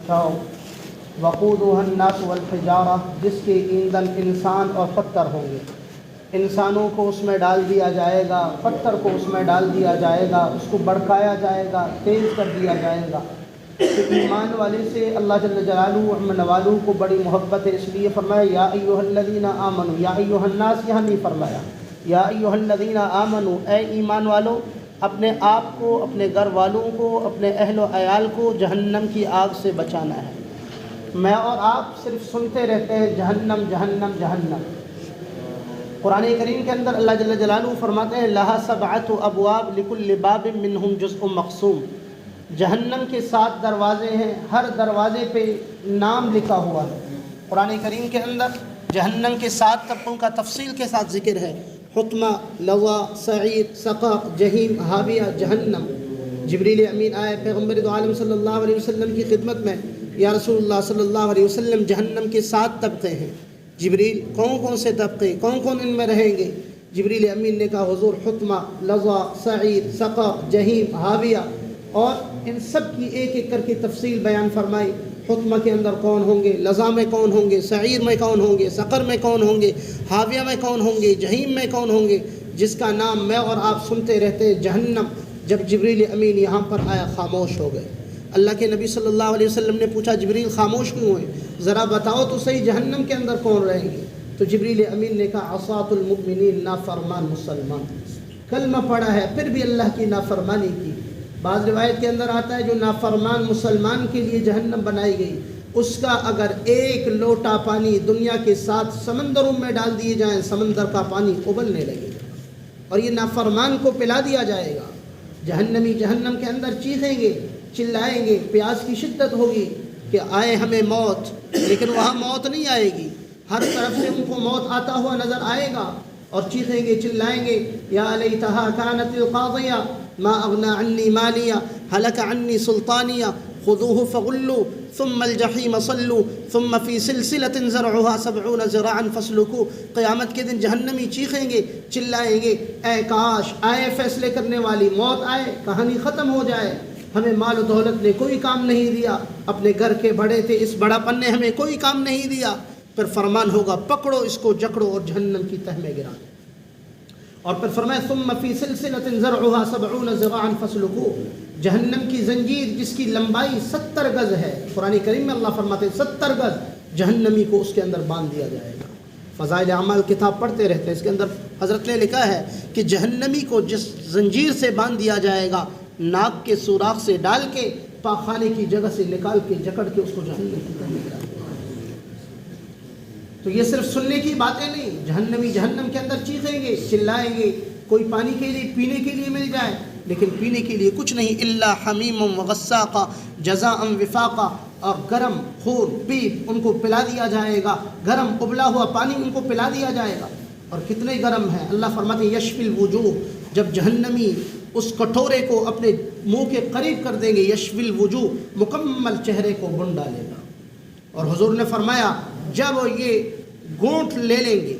وقودها الناس والحجارہ، جس کے ایندھن انسان اور پتھر ہوں گے۔ انسانوں کو اس میں ڈال دیا جائے گا، پتھر کو اس میں ڈال دیا جائے گا، اس کو بڑکایا جائے گا، تیز کر دیا جائے گا۔ تو ایمان والے سے اللہ جل جلالہ امن والوں کو بڑی محبت ہے، اس لیے فرمایا یا ایھا الذین آمنوا، یا ایھا الناس یہاں نہیں فرمایا، یا ایھا الذین آمنوا، اے ایمان والو، اپنے آپ کو، اپنے گھر والوں کو، اپنے اہل و عیال کو جہنم کی آگ سے بچانا ہے۔ میں اور آپ صرف سنتے رہتے ہیں جہنم جہنم جہنم۔ قرآن کریم کے اندر اللہ جل جلالہ فرماتے ہیں لہا سبعۃ ابواب لکل باب منہم جزء مقسوم، جہنم کے 7 دروازے ہیں، ہر دروازے پہ نام لکھا ہوا ہے۔ قرآن کریم کے اندر جہنم کے 7 طبقوں کا تفصیل کے ساتھ ذکر ہے، حطمہ، لظا، سعیر، سقا، جہیم، حاویہ، جہنم۔ جبریل امین آئے پیغمبر دو عالم صلی اللہ علیہ وسلم کی خدمت میں، یا رسول اللہ صلی اللہ علیہ وسلم جہنم کے 7 طبقے ہیں۔ جبریل کون کون سے طبقے، کون کون ان میں رہیں گے؟ جبریل امین نے کہا حضور حطمہ، لظا، سعیر، سقا، جہیم، حاویہ، اور ان سب کی ایک ایک کر کے تفصیل بیان فرمائی۔ حطمہ کے اندر کون ہوں گے، لظا میں کون ہوں گے، سعیر میں کون ہوں گے، سقر میں کون ہوں گے، حاویہ میں کون ہوں گے، جہیم میں کون ہوں گے، جس کا نام میں اور آپ سنتے رہتے ہیں جہنم۔ جب جبریل امین یہاں پر آیا خاموش ہو گئے۔ اللہ کے نبی صلی اللہ علیہ وسلم نے پوچھا جبریل خاموش کیوں ہوئے، ذرا بتاؤ تو صحیح جہنم کے اندر کون رہیں گے؟ تو جبریل امین نے کہا عصاۃ المؤمنین، نافرمان مسلمان، کلمہ پڑھا ہے پھر بھی اللہ کی نافرمانی کی۔ بعض روایت کے اندر آتا ہے جو نافرمان مسلمان کے لیے جہنم بنائی گئی، اس کا اگر ایک لوٹا پانی دنیا کے 7 سمندروں میں ڈال دیے جائیں، سمندر کا پانی ابلنے لگے گا، اور یہ نافرمان کو پلا دیا جائے گا۔ جہنمی جہنم کے اندر چیخیں گے، چلائیں گے، پیاس کی شدت ہوگی کہ آئے ہمیں موت، لیکن وہاں موت نہیں آئے گی، ہر طرف سے ان کو موت آتا ہوا نظر آئے گا، اور چیخیں گے، چلائیں گے یا لیتہا کانت القاضیہ ما اغنی عنی مالیہ ہلک عنی سلطانیہ خذوہ فغلوا ثم الجحیم صلوا ثم فی سلسلۃ ذرعها 70 ذراعا فاسلکوہ۔ قیامت کے دن جہنمی چیخیں گے، چلائیں گے، اے کاش آئے فیصلے کرنے والی، موت آئے، کہانی ختم ہو جائے، ہمیں مال و دولت نے کوئی کام نہیں دیا، اپنے گھر کے بڑے تھے، اس بڑا پن نے ہمیں کوئی کام نہیں دیا۔ پھر فرمان ہوگا پکڑو اس کو، جکڑو اور جہنم کی تہ میں گرا۔ اور پھر فرمایا ثم فی سلسلۃ ذرعها 70 ذراعا فاسلکوہ، جہنم کی زنجیر جس کی لمبائی 70 گز ہے، قرآن کریم میں اللہ فرماتے ہیں 70 گز جہنمی کو اس کے اندر باندھ دیا جائے گا۔ فضائل اعمال کتاب پڑھتے رہتے ہیں، اس کے اندر حضرت نے لکھا ہے کہ جہنمی کو جس زنجیر سے باندھ دیا جائے گا، ناک کے سوراخ سے ڈال کے پاخانے کی جگہ سے نکال کے جکڑ کے اس کو جہنم کی طرف لے جائے گا۔ تو یہ صرف سننے کی باتیں نہیں، جہنمی جہنم کے اندر چیخیں گے، چلائیں گے، کوئی پانی کے لیے پینے کے لیے مل جائے، لیکن پینے کے لیے کچھ نہیں، الا حمیم وغساقا جزاء وفاقا، اور گرم خون پیپ ان کو پلا دیا جائے گا، گرم ابلا ہوا پانی ان کو پلا دیا جائے گا۔ اور کتنے گرم ہے، اللہ فرماتے ہیں یشفی الوجوہ، جب جہنمی اس کٹورے کو اپنے منہ کے قریب کر دیں گے، یشفی الوجوہ، مکمل چہرے کو بن ڈالے گا۔ اور حضور نے فرمایا جب یہ گونٹ لے لیں گے،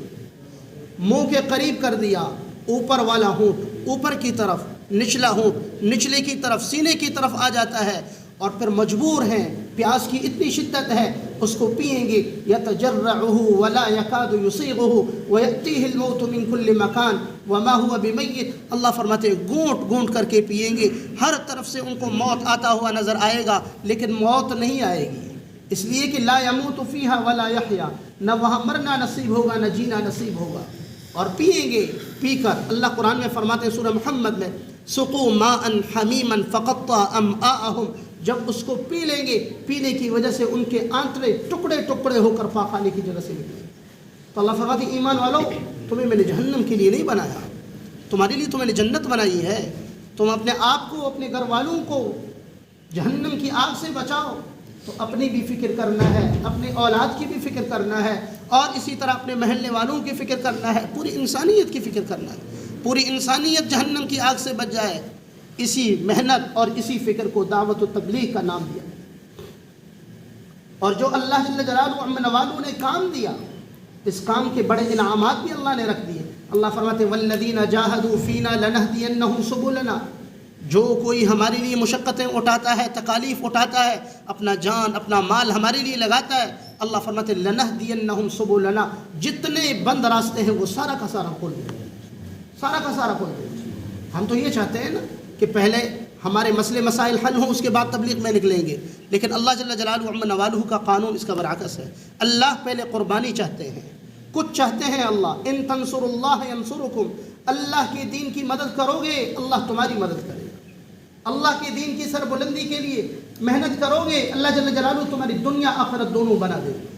منہ کے قریب کر دیا، اوپر والا ہونٹ اوپر کی طرف، نچلا ہونٹ نچلے کی طرف، سینے کی طرف آ جاتا ہے، اور پھر مجبور ہیں، پیاس کی اتنی شدت ہے، اس کو پئیں گے، یتجرعہ ولا یکاد یصیغہ ویأتیہ الموت من کل مکان وما هو بمیت۔ اللہ فرماتے ہیں گونٹ گونٹ کر کے پئیں گے، ہر طرف سے ان کو موت آتا ہوا نظر آئے گا، لیکن موت نہیں آئے گی، اس لیے کہ لا یموت فیہا ولا یحیا، نہ وہاں مرنا نصیب ہوگا نہ جینا نصیب ہوگا۔ اور پئیں گے، پی کر اللہ قرآن میں فرماتے ہیں سورہ محمد میں سقوا ماء حمیما فقطع امعاءہم، جب اس کو پی لیں گے، پینے کی وجہ سے ان کے آنتڑے ٹکڑے ٹکڑے ہو کر پاخانے کی جگہ سے نکلیں گے۔ تو اللہ فرماتے ہیں ایمان والو، تمہیں میں نے جہنم کے لیے نہیں بنایا، تمہارے لیے تو میں نے جنت بنائی ہے، تم اپنے آپ کو، اپنے گھر والوں کو جہنم کی آگ سے بچاؤ۔ تو اپنی بھی فکر کرنا ہے، اپنے اولاد کی بھی فکر کرنا ہے، اور اسی طرح اپنے محلے والوں کی فکر کرنا ہے، پوری انسانیت کی فکر کرنا ہے، پوری انسانیت جہنم کی آگ سے بچ جائے۔ اسی محنت اور اسی فکر کو دعوت و تبلیغ کا نام دیا، اور جو اللہ جل جلالہ امن والوں نے کام دیا، اس کام کے بڑے انعامات بھی اللہ نے رکھ دیے۔ اللہ فرماتے ہیں والذین جاہدوا فینا لنہدینہم سبلنا، جو کوئی ہمارے لیے مشقتیں اٹھاتا ہے، تکالیف اٹھاتا ہے، اپنا جان اپنا مال ہمارے لیے لگاتا ہے، اللہ فرماتے ہیں لَنَهْدِيَنَّهُمْ سُبُلَنَا، جتنے بند راستے ہیں وہ سارا کا سارا کھول دیں گے، سارا کا سارا کھول دیں گے۔ ہم تو یہ چاہتے ہیں نا کہ پہلے ہمارے مسئلے مسائل حل ہوں، اس کے بعد تبلیغ میں نکلیں گے، لیکن اللہ جل جلالہ عم نوالہ کا قانون اس کا برعکس ہے۔ اللہ پہلے قربانی چاہتے ہیں، کچھ چاہتے ہیں اللہ، ان تنصروا اللہ ینصرکم، اللہ کے دین کی مدد کرو گے اللہ تمہاری مدد کرے گا، اللہ کے دین کی سربلندی کے لیے محنت کرو گے اللہ جل جلالہ تمہاری دنیا آخرت دونوں بنا دے گا۔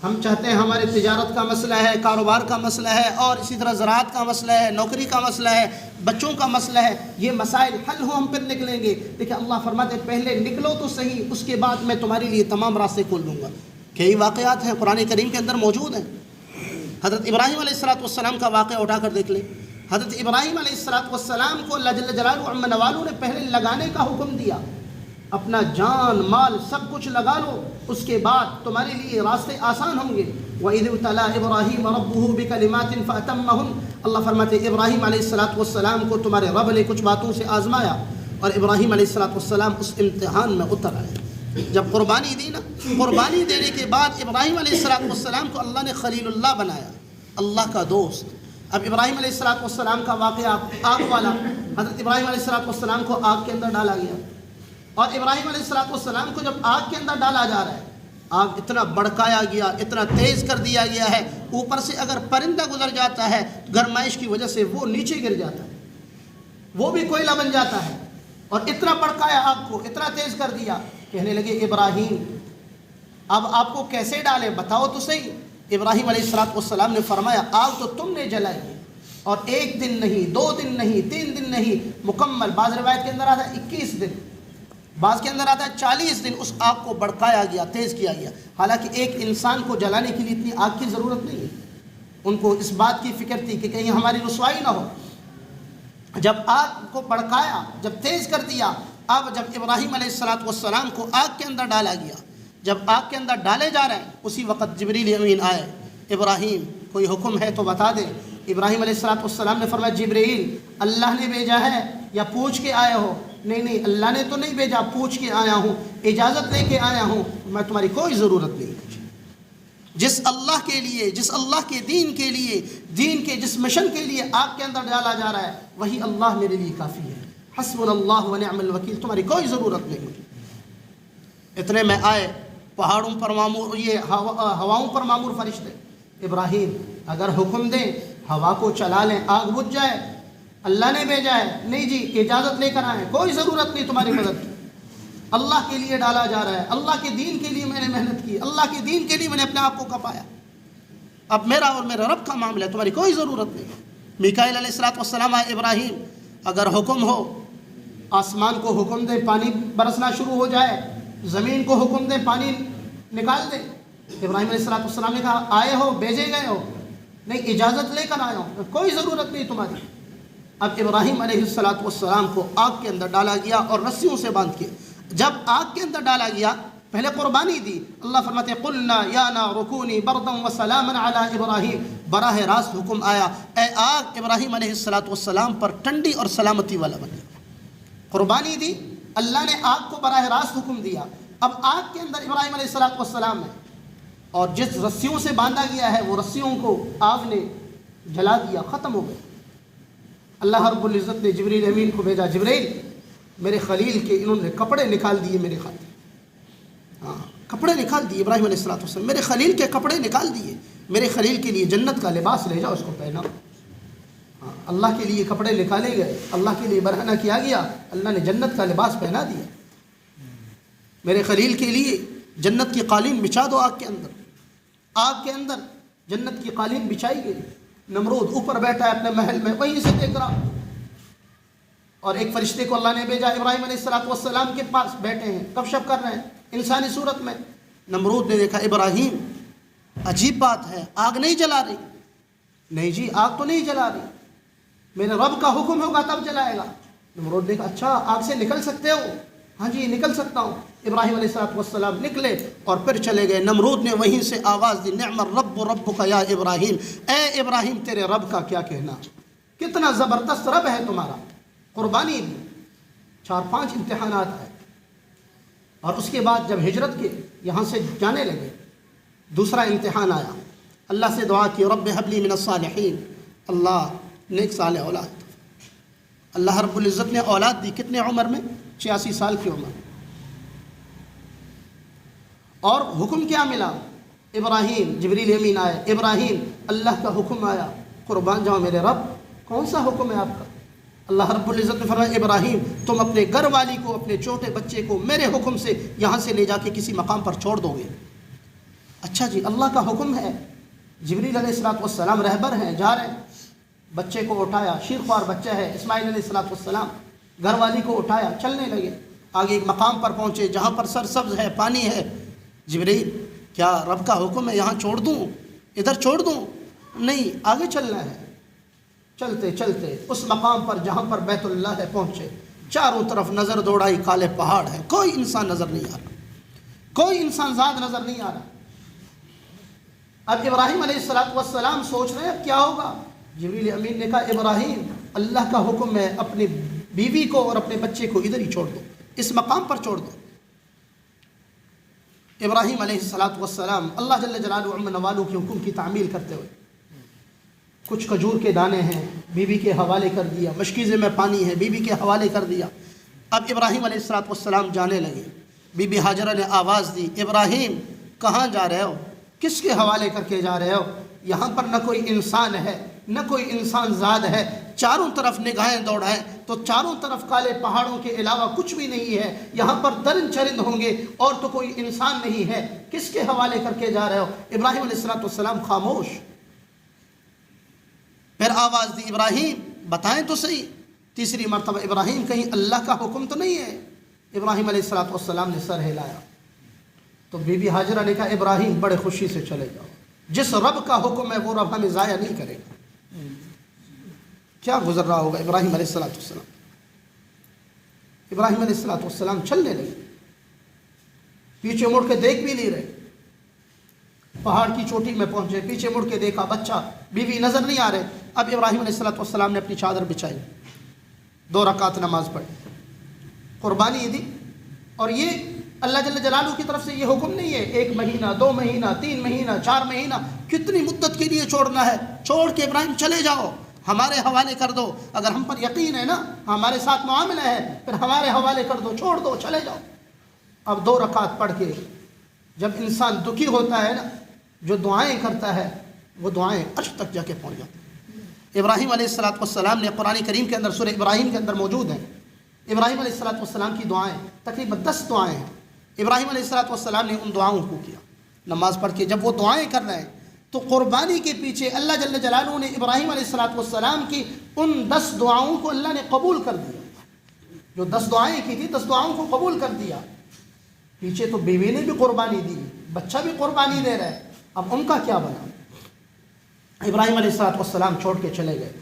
ہم چاہتے ہیں ہمارے تجارت کا مسئلہ ہے، کاروبار کا مسئلہ ہے، اور اسی طرح زراعت کا مسئلہ ہے، نوکری کا مسئلہ ہے، بچوں کا مسئلہ ہے، یہ مسائل حل ہو ہم پھر نکلیں گے، لیکن اللہ فرماتے ہیں پہلے نکلو تو صحیح، اس کے بعد میں تمہارے لیے تمام راستے کھول دوں گا۔ کئی واقعات ہیں قرآن کریم کے اندر موجود ہیں۔ حضرت ابراہیم علیہ السلام کا واقعہ اٹھا کر دیکھ لیں۔ حضرت ابراہیم علیہ السلام کو اللہ جل جلالہ عم نوالہ نے پہلے لگانے کا حکم دیا، اپنا جان مال سب کچھ لگا لو، اس کے بعد تمہارے لیے راستے آسان ہوں گے۔ وَإِذِ ابْتَلَىٰ إِبْرَاهِيمَ رَبُّهُ بِكَلِمَاتٍ فَأَتَمَّهُنَّ، اللہ فرماتے ہیں ابراہیم علیہ السلام کو تمہارے رب نے کچھ باتوں سے آزمایا، اور ابراہیم علیہ السلام اس امتحان میں اتر آئے۔ جب قربانی دی نا، قربانی دینے کے بعد ابراہیم علیہ السلام کو اللہ نے خلیل اللہ بنایا، اللہ کا دوست۔ اب ابراہیم علیہ السلام کا واقعہ آگ والا، حضرت ابراہیم علیہ السلام کو آگ کے اندر ڈالا گیا، اور ابراہیم علیہ السلام کو جب آگ کے اندر ڈالا جا رہا ہے، آگ اتنا بڑکایا گیا، اتنا تیز کر دیا گیا ہے، اوپر سے اگر پرندہ گزر جاتا ہے گرمائش کی وجہ سے وہ نیچے گر جاتا ہے، وہ بھی کوئلہ بن جاتا ہے، اور اتنا بڑکایا آگ کو، اتنا تیز کر دیا۔ کہنے لگے ابراہیم اب آپ کو کیسے ڈالیں بتاؤ تو صحیح۔ ابراہیم علیہ السلام نے فرمایا آگ تو تم نے جلائی ہے، اور 1 دن نہیں، 2 دن نہیں، 3 دن نہیں، مکمل، بعض روایت کے اندر آتا ہے 21 دن، بعض کے اندر آتا ہے 40 دن اس آگ کو بڑکایا گیا، تیز کیا گیا۔ حالانکہ ایک انسان کو جلانے کے لیے اتنی آگ کی ضرورت نہیں ہے، ان کو اس بات کی فکر تھی کہ کہیں ہماری رسوائی نہ ہو۔ جب آگ کو بڑکایا، جب تیز کر دیا، اب جب ابراہیم علیہ السلام کو آگ کے اندر ڈالا گیا، جب آگ کے اندر ڈالے جا رہے ہیں، اسی وقت جبریل امین آئے، ابراہیم کوئی حکم ہے تو بتا دیں۔ ابراہیم علیہ السلام نے فرمایا جبریل اللہ نے بھیجا ہے یا پوچھ کے آئے ہو؟ نہیں اللہ نے تو نہیں بھیجا، پوچھ کے آیا ہوں، اجازت لے کے آیا ہوں، میں تمہاری کوئی ضرورت نہیں۔ جس اللہ کے لیے، جس اللہ کے دین کے لیے، دین کے جس مشن کے لیے آگ کے اندر ڈالا جا رہا ہے، وہی اللہ میرے لیے کافی ہے، حسبنا اللہ ونعم الوکیل، تمہاری کوئی ضرورت نہیں مجھے۔ اتنے میں آئے پہاڑوں پر معمور، یہ ہواؤں پر معمور فرشتے، ابراہیم اگر حکم دیں ہوا کو چلا لیں، آگ بجھ جائے، اللہ نے بھیجا ہے، نہیں جی اجازت لے کر آئے، کوئی ضرورت نہیں تمہاری مدد کی، اللہ کے لیے ڈالا جا رہا ہے، اللہ کے دین کے لیے میں نے محنت کی، اللہ کے دین کے لیے میں نے اپنے آپ کو کپایا، اب میرا اور میرے رب کا معاملہ ہے، تمہاری کوئی ضرورت نہیں۔ میکائیل علیہ السلام آئے، ابراہیم اگر حکم ہو، آسمان کو حکم دے پانی برسنا شروع ہو جائے، زمین کو حکم دے پانی نکال دے۔ ابراہیم علیہ السلام نے کہا آئے ہو، بھیجے گئے ہو؟ نہیں اجازت لے کر آئے ہو، کوئی ضرورت نہیں تمہاری۔ اب ابراہیم علیہ السلام کو آگ کے اندر ڈالا گیا اور رسیوں سے باندھ کے، جب آگ کے اندر ڈالا گیا پہلے قربانی دی، اللہ فرماتے ہیں قلنا یا نار کونی بردا وسلاما علی ابراہیم، براہ راست حکم آیا اے آگ ابراہیم علیہ السلام پر ٹھنڈی اور سلامتی والا بن جا۔ قربانی دی، اللہ نے آگ کو براہ راست حکم دیا، اب آگ کے اندر ابراہیم علیہ السلام ہے، اور جس رسیوں سے باندھا گیا ہے وہ رسیوں کو آگ نے جلا دیا، ختم ہو گئے۔ اللہ رب العزت نے جبریل امین کو بھیجا، جبریل میرے خلیل کے انہوں نے کپڑے نکال دیے میرے خاطر، کپڑے نکال دیے، ابراہیم علیہ السلام میرے خلیل کے کپڑے نکال دیے، میرے خلیل کے لیے جنت کا لباس لے جاؤ، اس کو پہنا۔ اللہ کے لیے کپڑے نکالے گئے، اللہ کے لیے برہنہ کیا گیا، اللہ نے جنت کا لباس پہنا دیا۔ میرے خلیل کے لیے جنت کی قالین بچھا دو، آگ کے اندر، آگ کے اندر جنت کی قالین بچھائی گئی۔ نمرود اوپر بیٹھا ہے اپنے محل میں، وہیں سے دیکھ رہا، اور ایک فرشتے کو اللہ نے بھیجا ابراہیم علیہ السلام کے پاس، بیٹھے ہیں گپ شپ کر رہے ہیں انسانی صورت میں۔ نمرود نے دیکھا ابراہیم عجیب بات ہے، آگ نہیں جلا رہی۔ نہیں جی آگ تو نہیں جلا رہی، میرے رب کا حکم ہوگا تب جلائے گا۔ نمرود نے کہا اچھا آگ سے نکل سکتے ہو؟ ہاں جی نکل سکتا ہوں۔ ابراہیم علیہ السلام نکلے اور پھر چلے گئے۔ نمرود نے وہیں سے آواز دی نعم الرب ربک یا ابراہیم، اے ابراہیم تیرے رب کا کیا کہنا، کتنا زبردست رب ہے تمہارا، قربانی دی، 4-5 امتحانات آئے، اور اس کے بعد جب ہجرت کے یہاں سے جانے لگے دوسرا امتحان آیا، اللہ سے دعا کی رب ہب لی من الصالحین، اللہ نیک صالح اولاد۔ اللہ رب العزت نے اولاد دی، کتنے عمر میں؟ 86 سال کی عمر۔ اور حکم کیا ملا؟ ابراہیم، جبریل امین آئے، ابراہیم اللہ کا حکم آیا قربان جاؤ میرے رب۔ کون سا حکم ہے آپ کا؟ اللہ رب العزت نے فرمایا ابراہیم تم اپنے گھر والی کو، اپنے چھوٹے بچے کو میرے حکم سے یہاں سے لے جا کے کسی مقام پر چھوڑ دو گے۔ اچھا جی، اللہ کا حکم ہے، جبریل علیہ السلام رہبر ہیں، جا رہے ہیں، بچے کو اٹھایا، شیرخوار بچہ ہے اسماعیل علیہ السلام، گھر والی کو اٹھایا، چلنے لگے، آگے ایک مقام پر پہنچے جہاں پر سرسبز ہے، پانی ہے۔ جبریل کیا رب کا حکم ہے یہاں چھوڑ دوں، ادھر چھوڑ دوں؟ نہیں، آگے چلنا ہے۔ چلتے چلتے اس مقام پر جہاں پر بیت اللہ ہے پہنچے، چاروں طرف نظر دوڑائی، کالے پہاڑ ہیں، کوئی انسان نظر نہیں آ رہا، کوئی انسان ذات نظر نہیں آ رہا۔ اب ابراہیم علیہ السلام سوچ رہے ہیں اب کیا ہوگا؟ جبریل امین نے کہا ابراہیم اللہ کا حکم ہے اپنی بیوی کو اور اپنے بچے کو ادھر ہی چھوڑ دو، اس مقام پر چھوڑ دو۔ ابراہیم علیہ السلام اللہ جل جلالہ عم نوالو کے حکم کی تعمیل کرتے ہوئے، کچھ کھجور کے دانے ہیں بیوی کے حوالے کر دیا، مشکیزے میں پانی ہے بیوی کے حوالے کر دیا۔ اب ابراہیم علیہ السلام جانے لگے، بی بی ہاجرہ نے آواز دی ابراہیم کہاں جا رہے ہو، کس کے حوالے کر کے جا رہے ہو؟ یہاں پر نہ کوئی انسان ہے نہ کوئی انسان زاد ہے، چاروں طرف نگاہیں دوڑائیں تو چاروں طرف کالے پہاڑوں کے علاوہ کچھ بھی نہیں ہے، یہاں پر درند چرند ہوں گے اور تو کوئی انسان نہیں ہے، کس کے حوالے کر کے جا رہے ہو؟ ابراہیم علیہ السلام خاموش۔ پھر آواز دی ابراہیم بتائیں تو صحیح، تیسری مرتبہ ابراہیم کہیں اللہ کا حکم تو نہیں ہے؟ ابراہیم علیہ السلام نے سر ہلایا تو بی بی ہاجرہ نے کہا ابراہیم بڑے خوشی سے چلے جاؤ، جس رب کا حکم ہے وہ رب ہمیں ضائع نہیں کرے گا۔ کیا گزر رہا ہوگا ابراہیم علیہ السلام؟ ابراہیم علیہ السلام چلنے لگے، پیچھے مڑ کے دیکھ بھی نہیں رہے، پہاڑ کی چوٹی میں پہنچے، پیچھے مڑ کے دیکھا بچہ بیوی نظر نہیں آ رہے۔ اب ابراہیم علیہ السلام نے اپنی چادر بچھائی، 2 رکعت نماز پڑھی، قربانی دی۔ اور یہ اللہ جل جلالہ کی طرف سے یہ حکم نہیں ہے 1 مہینہ 2 مہینہ 3 مہینہ 4 مہینہ کتنی مدت کے لیے چھوڑنا ہے، چھوڑ کے ابراہیم چلے جاؤ، ہمارے حوالے کر دو، اگر ہم پر یقین ہے نا ہمارے ساتھ معاملہ ہے پھر ہمارے حوالے کر دو، چھوڑ دو، چلے جاؤ۔ اب 2 رکعت پڑھ کے جب انسان دکھی ہوتا ہے نا، جو دعائیں کرتا ہے وہ دعائیں عرش تک جا کے پہنچ جاتی ہیں۔ ابراہیم علیہ السلام نے قرآن کریم کے اندر سورہ ابراہیم کے اندر موجود ہیں، ابراہیم علیہ السلام کی دعائیں تقریباً 10 دعائیں ہیں۔ ابراہیم علیہ السلام نے ان دعاؤں کو کیا نماز پڑھ کے، جب وہ دعائیں کر رہے ہیں تو قربانی کے پیچھے اللہ جل جلالہ نے ابراہیم علیہ السلام کی ان 10 دعاؤں کو اللہ نے قبول کر دیا، جو 10 دعائیں کی تھی 10 دعاؤں کو قبول کر دیا۔ پیچھے تو بیوی نے بھی قربانی دی، بچہ بھی قربانی دے رہا ہے، اب ان کا کیا بنا؟ ابراہیم علیہ السلام چھوڑ کے چلے گئے۔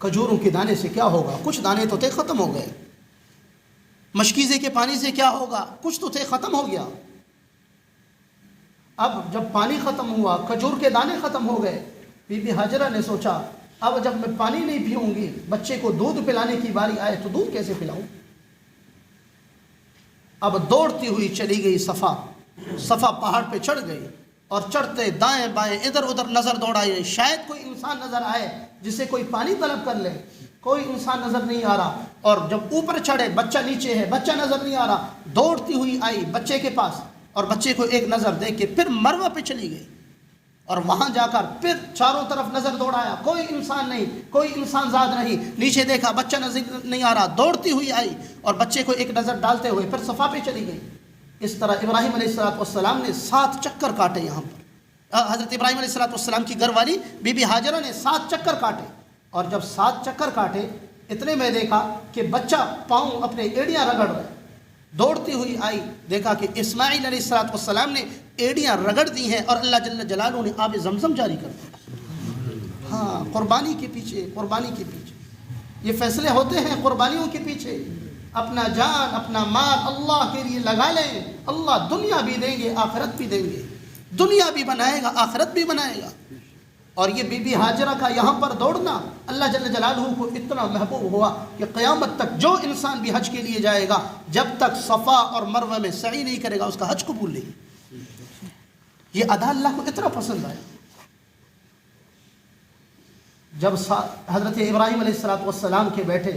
کھجوروں کے دانے سے کیا ہوگا؟ کچھ دانے تو تھے ختم ہو گئے، مشکیزے کے پانی سے کیا ہوگا؟ کچھ تو تھے ختم ہو گیا۔ اب جب پانی ختم ہوا، کھجور کے دانے ختم ہو گئے، بی بی ہاجرہ نے سوچا اب جب میں پانی نہیں پیوں گی، بچے کو دودھ پلانے کی باری آئے تو دودھ کیسے پلاؤں؟ اب دوڑتی ہوئی چلی گئی صفا پہاڑ پہ چڑھ گئی، اور چڑھتے دائیں بائیں ادھر ادھر نظر دوڑائی، شاید کوئی انسان نظر آئے جسے کوئی پانی طلب کر لے، کوئی انسان نظر نہیں آ رہا۔ اور جب اوپر چڑھے بچہ نیچے ہے، بچہ نظر نہیں آ رہا، دوڑتی ہوئی آئی بچے کے پاس اور بچے کو ایک نظر دیکھ کے پھر مروہ پہ چلی گئی، اور وہاں جا کر پھر چاروں طرف نظر دوڑایا، کوئی انسان نہیں، کوئی انسان ذات نہیں، نیچے دیکھا بچہ نظر نہیں آ رہا، دوڑتی ہوئی آئی اور بچے کو ایک نظر ڈالتے ہوئے پھر صفا پہ چلی گئی۔ اس طرح ابراہیم علیہ السلام نے 7 چکر کاٹے یہاں پر۔ حضرت ابراہیم علیہ السلام کی گھر والی بی بی ہاجرہ نے 7 چکر کاٹے، اور جب 7 چکر کاٹے اتنے میں دیکھا کہ بچہ پاؤں اپنے ایڑیاں رگڑ رہا ہے، دوڑتی ہوئی آئی، دیکھا کہ اسماعیل علیہ السلام نے ایڑیاں رگڑ دی ہیں اور اللہ جل جلالہ نے آب زمزم جاری کر دیا۔ ہاں، قربانی کے پیچھے یہ فیصلے ہوتے ہیں، قربانیوں کے پیچھے اپنا جان اپنا مال اللہ کے لیے لگا لیں، اللہ دنیا بھی دیں گے آخرت بھی دیں گے، دنیا بھی بنائے گا آخرت بھی بنائے گا۔ اور یہ بی بی ہاجرہ کا یہاں پر دوڑنا اللہ جل جلالہ کو اتنا محبوب ہوا کہ قیامت تک جو انسان بھی حج کے لیے جائے گا جب تک صفا اور مروہ میں سعی نہیں کرے گا اس کا حج قبول نہیں۔ یہ ادا اللہ کو اتنا پسند آیا۔ جب حضرت ابراہیم علیہ السلام کے بیٹے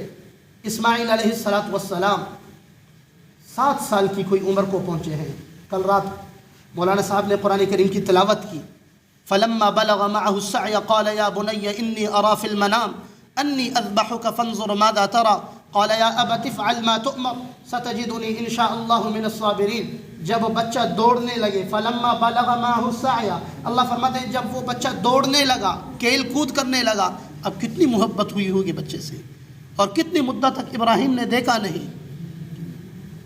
اسماعیل علیہ السلام 7 سال کی کوئی عمر کو پہنچے ہیں، کل رات مولانا صاحب نے قرآن کریم کی تلاوت کی، فلما بلغ معه السعي قال يا بني إني أرى في المنام أني أذبحك فانظر ماذا ترى قال يا أبت افعل ما تؤمر ستجدني إن شاء الله من الصابرين۔ جب بچہ دوڑنے لگے، فلما بلغ معه السعي، اللہ فرماتے ہیں جب وہ بچہ دوڑنے لگا، کھیل کود کرنے لگا، اب کتنی محبت ہوئی ہوگی بچے سے، اور کتنی مدت تک ابراہیم نے دیکھا نہیں،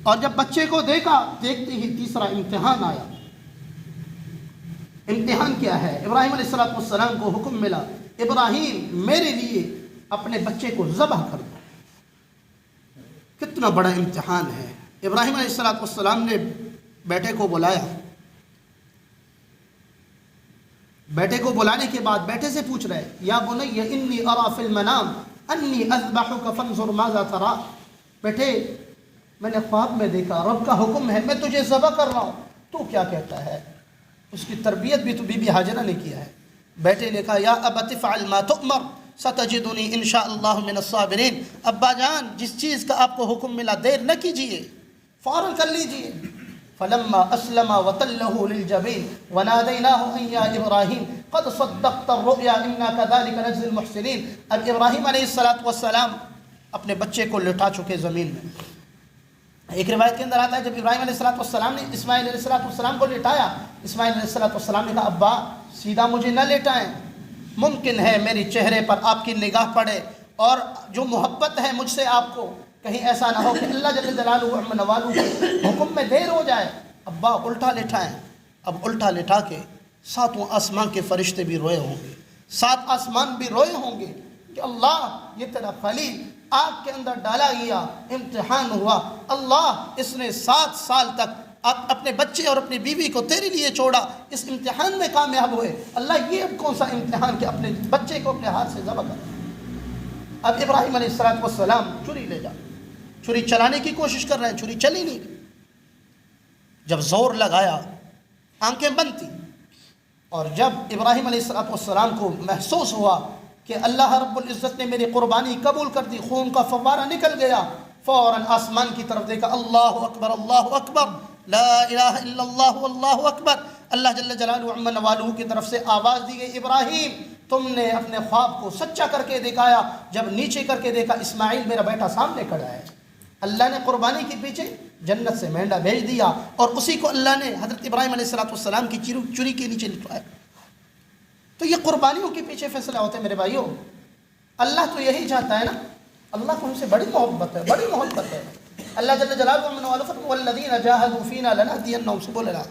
اور جب بچے کو دیکھا دیکھتے ہی تیسرا امتحان آیا۔ امتحان کیا ہے؟ ابراہیم علیہ السلام کو حکم ملا، ابراہیم میرے لیے اپنے بچے کو ذبح کر دو۔ کتنا بڑا امتحان ہے۔ ابراہیم علیہ السلام نے بیٹے کو بلایا، بیٹے کو بلانے کے بعد بیٹے سے پوچھ رہے، یا بنی انی ارى فی المنام انی اذبحک فانظر ماذا ترى، بیٹے میں نے خواب میں دیکھا، رب کا حکم ہے میں تجھے ذبح کر رہا ہوں، تو کیا کہتا ہے؟ اس کی تربیت بھی تو بی بی ہاجرہ نے کیا ہے۔ بیٹے نے کہا یا ابت افعل ما تؤمر ستجدنی ان شاء اللہ من الصابرین، ابا جان جس چیز کا آپ کو حکم ملا دیر نہ کیجئے، فوراً کر لیجئے۔ فلما اسلم وتلہ للجبین ونادیناہ ان یا ابراہیم قد صدقت الرؤیا انا کذلک نجزی المحسنین۔ اب ابراہیم علیہ السلام اپنے بچے کو لٹا چکے زمین میں۔ ایک روایت کے اندر آتا ہے جب ابراہیم علیہ السلام نے اسماعیل علیہ السلام کو لٹایا، اسماعیل علیہ السلام نے کہا ابا سیدھا مجھے نہ لٹائیں، ممکن ہے میری چہرے پر آپ کی نگاہ پڑے اور جو محبت ہے مجھ سے آپ کو، کہیں ایسا نہ ہو کہ اللہ جل جلالہ عم نوالہ کے حکم میں دیر ہو جائے۔ ابا الٹا لٹائیں۔ اب الٹا لٹا کے 7 آسمان کے فرشتے بھی روئے ہوں گے، 7 آسمان بھی روئے ہوں گے کہ اللہ یہ تیرا خلیل آگ کے اندر ڈالا گیا، امتحان ہوا، اللہ اس نے 7 سال تک اپنے بچے اور اپنی بیوی کو تیرے لیے چھوڑا، اس امتحان میں کامیاب ہوئے، اللہ یہ اب کون سا امتحان کہ اپنے بچے کو اپنے ہاتھ سے ذبح کر۔ اب ابراہیم علیہ السلام چھری لے جا، چھری چلانے کی کوشش کر رہے ہیں، چھری چلی نہیں رہی۔ جب زور لگایا آنکھیں بند تھیں، اور جب ابراہیم علیہ السلام کو محسوس ہوا کہ اللہ رب العزت نے میری قربانی قبول کر دی، خون کا فوارہ نکل گیا، فوراً آسمان کی طرف دیکھا، اللہ اکبر اللہ اکبر لا الہ الا اللہ واللہ اکبر۔ اللہ جل جلالہ عم نوالہ کی طرف سے آواز دی گئی، ابراہیم تم نے اپنے خواب کو سچا کر کے دکھایا۔ جب نیچے کر کے دیکھا اسماعیل میرا بیٹا سامنے کھڑا ہے، اللہ نے قربانی کے پیچھے جنت سے مینڈا بھیج دیا، اور اسی کو اللہ نے حضرت ابراہیم علیہ السلام کی چری کے نیچے لٹوایا۔ تو یہ قربانیوں کے پیچھے فیصلہ ہوتے ہیں میرے بھائیوں۔ اللہ تو یہی چاہتا ہے نا، اللہ کو ہم سے بڑی محبت ہے، بڑی محبت ہے۔ اللہ جل جلالہ من والذین جاہدوا فینا لنہدینہم سبلنا،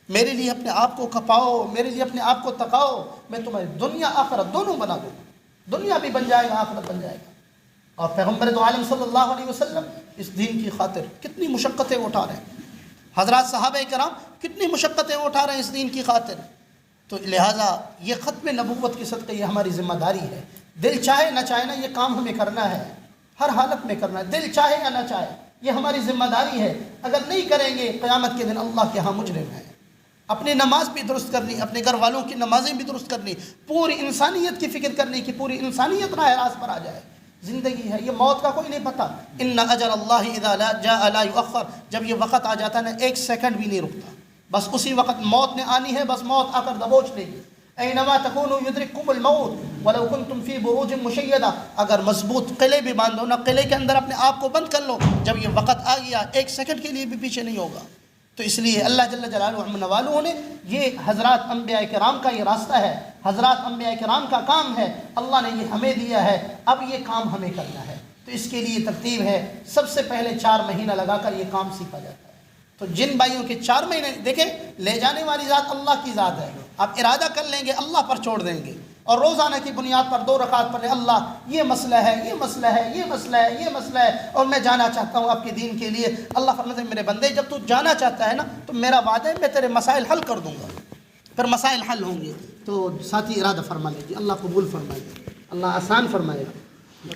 میرے لیے اپنے آپ کو کھپاؤ، میرے لیے اپنے آپ کو تکاؤ، میں تمہاری دنیا آخرت دونوں بنا دوں گا، دنیا بھی بن جائے گا آخرت بن جائے گا۔ اور پیغمبر دو عالم صلی اللہ علیہ وسلم اس دین کی خاطر کتنی مشقتیں اٹھا رہے ہیں، حضرات صحابہ کرام کتنی مشقتیں اٹھا رہے ہیں اس دین کی خاطر۔ تو لہٰذا یہ ختم نبوت کی صدقے یہ ہماری ذمہ داری ہے، دل چاہے نہ چاہے نا یہ کام ہمیں کرنا ہے، ہر حالت میں کرنا ہے، دل چاہے یا نہ چاہے یہ ہماری ذمہ داری ہے۔ اگر نہیں کریں گے قیامت کے دن اللہ کے ہاں مجرم ہیں۔ اپنی نماز بھی درست کرنی، اپنے گھر والوں کی نمازیں بھی درست کرنی، پوری انسانیت کی فکر کرنی کہ پوری انسانیت راہ راست پر آ جائے۔ زندگی ہے، یہ موت کا کوئی نہیں پتہ، ان اجل اللہ اذا جاء لا یؤخر، جب یہ وقت آ جاتا ہے نا 1 سیکنڈ بھی نہیں رکتا، بس اسی وقت موت نے آنی ہے، بس موت آ کر دبوچ لے گی۔ اینما تکونوا یدرککم الموت ولو کنتم فی بروج مشیدہ، اگر مضبوط قلعے بھی باندھو نا، قلعے کے اندر اپنے آپ کو بند کر لو، جب یہ وقت آ گیا 1 سیکنڈ کے لیے بھی پیچھے نہیں ہوگا۔ تو اس لیے اللہ جل جلالہ عم نوالہ نے یہ حضرات انبیاء کرام کا یہ راستہ ہے، حضرات انبیاء کرام کا کام ہے، اللہ نے یہ ہمیں دیا ہے، اب یہ کام ہمیں کرنا ہے۔ تو اس کے لیے ترتیب ہے، سب سے پہلے 4 مہینہ لگا کر یہ کام سیکھا جاتا ہے۔ تو جن بھائیوں کے 4 مہینے دیکھیں، لے جانے والی ذات اللہ کی ذات ہے، آپ ارادہ کر لیں گے اللہ پر چھوڑ دیں گے، اور روزانہ کی بنیاد پر 2 رکعت پڑھیں، اللہ یہ مسئلہ ہے، یہ مسئلہ ہے، یہ مسئلہ ہے، یہ مسئلہ ہے، اور میں جانا چاہتا ہوں آپ کے دین کے لیے۔ اللہ فرماتے ہیں میرے بندے جب تو جانا چاہتا ہے نا تو میرا وعدہ ہے میں تیرے مسائل حل کر دوں گا، پھر مسائل حل ہوں گے. تو ساتھی ارادہ فرما لیجیے. اللہ قبول فرمائے, اللہ آسان فرمائے گا.